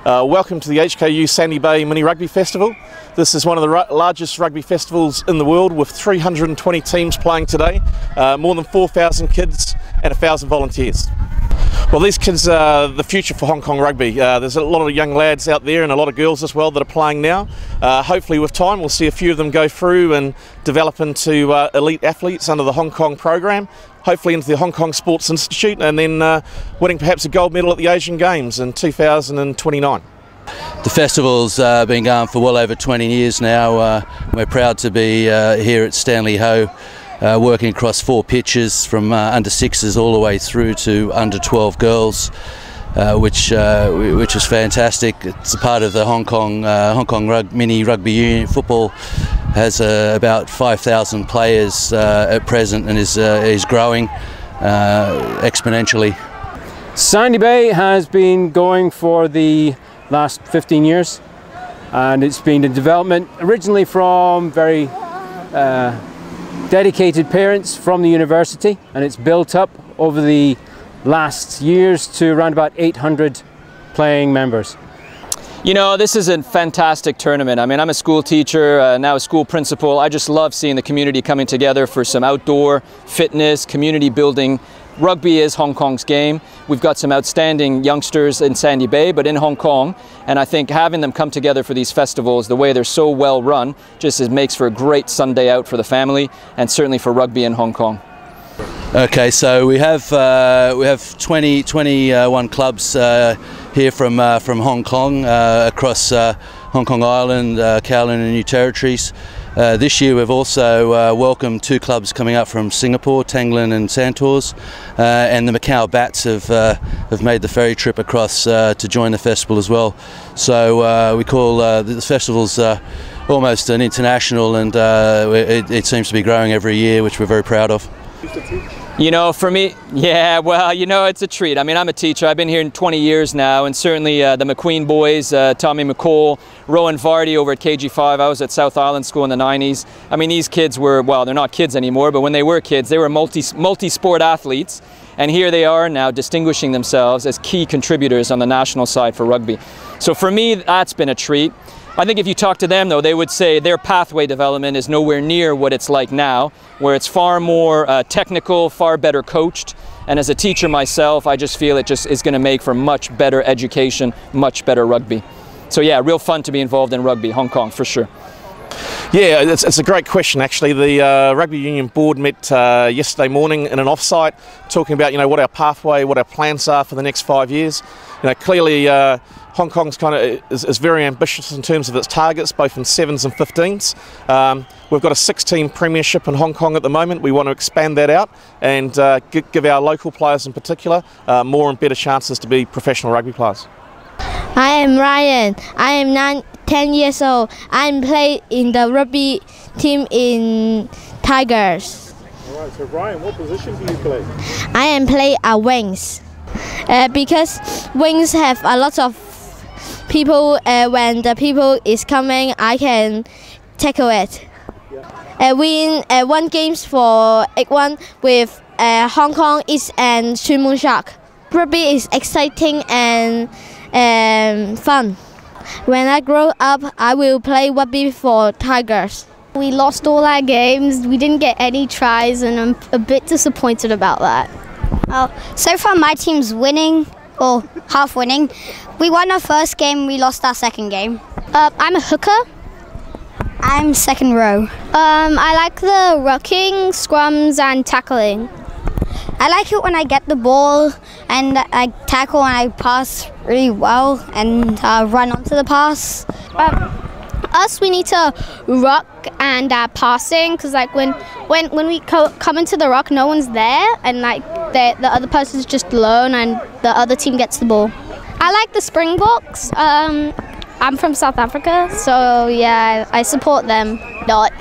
Welcome to the HKU Sandy Bay Mini Rugby Festival. This is one of the largest rugby festivals in the world, with 320 teams playing today, more than 4,000 kids and 1,000 volunteers. Well, these kids are the future for Hong Kong rugby. There's a lot of young lads out there and a lot of girls as well that are playing now. Hopefully with time we'll see a few of them go through and develop into elite athletes under the Hong Kong program, hopefully into the Hong Kong Sports Institute, and then winning perhaps a gold medal at the Asian Games in 2029. The festival's been going for well over 20 years now. We're proud to be here at Stanley Ho, working across 4 pitches from under 6s all the way through to under 12 girls, which is fantastic. It's a part of the Hong Kong Mini Rugby Union. Football has about 5,000 players at present and is growing exponentially. Sandy Bay has been going for the last 15 years, and it's been a development originally from very dedicated parents from the university, and it's built up over the last years to around about 800 playing members. You know, this is a fantastic tournament. I mean, I'm a school teacher, now a school principal. I just love seeing the community coming together for some outdoor fitness, community building. Rugby is Hong Kong's game. We've got some outstanding youngsters in Sandy Bay, but in Hong Kong, and I think having them come together for these festivals, the way they're so well run, just makes for a great Sunday out for the family, and certainly for rugby in Hong Kong. Okay, so we have 21 clubs here from Hong Kong, across Hong Kong Island, Kowloon and New Territories. This year we've also welcomed 2 clubs coming up from Singapore, Tanglan and Santos, and the Macau Bats have made the ferry trip across to join the festival as well. So we call the festival's almost an international, and it seems to be growing every year, which we're very proud of. You know, for me, yeah, well, you know, it's a treat. I mean, I'm a teacher. I've been here in 20 years now, and certainly the McQueen boys, Tommy McCall, Rowan Vardy over at KG5. I was at South Island School in the 90s. I mean, these kids were, well, they're not kids anymore, but when they were kids, they were multi-sport athletes, and here they are now distinguishing themselves as key contributors on the national side for rugby. So for me, that's been a treat. I think if you talk to them, though, they would say their pathway development is nowhere near what it's like now, where it's far more technical, far better coached. And as a teacher myself, I just feel it just is going to make for much better education, much better rugby. So yeah, real fun to be involved in rugby, Hong Kong, for sure. Yeah, it's a great question actually. The Rugby Union board met yesterday morning in an offsite, talking about, you know, what our pathway, what our plans are for the next 5 years. You know, clearly Hong Kong's is very ambitious in terms of its targets, both in 7s and 15s. We've got a 6-team premiership in Hong Kong at the moment. We want to expand that out and give our local players in particular more and better chances to be professional rugby players. I am Ryan. I am 10 years old. I play in the rugby team in Tigers. Alright, so Ryan, what position do you play? I am play wings. Because wings have a lot of people. When the people is coming, I can tackle it. Yeah. Win 1 games for 8-1 with Hong Kong East and Sun Moon Shark. Rugby is exciting and fun. When I grow up, I will play rugby for Tigers. We lost all our games. We didn't get any tries, and I'm a bit disappointed about that. So far my team's winning, or half winning. We won our first game, we lost our second game. I'm a hooker. I'm second row. I like the rucking, scrums and tackling. I like it when I get the ball and I tackle and I pass really well and run onto the pass. We need to ruck and passing, because like when we come into the ruck, no one's there, and like the other person's just alone and the other team gets the ball. I like the Springboks. I'm from South Africa, so yeah, I support them. Not.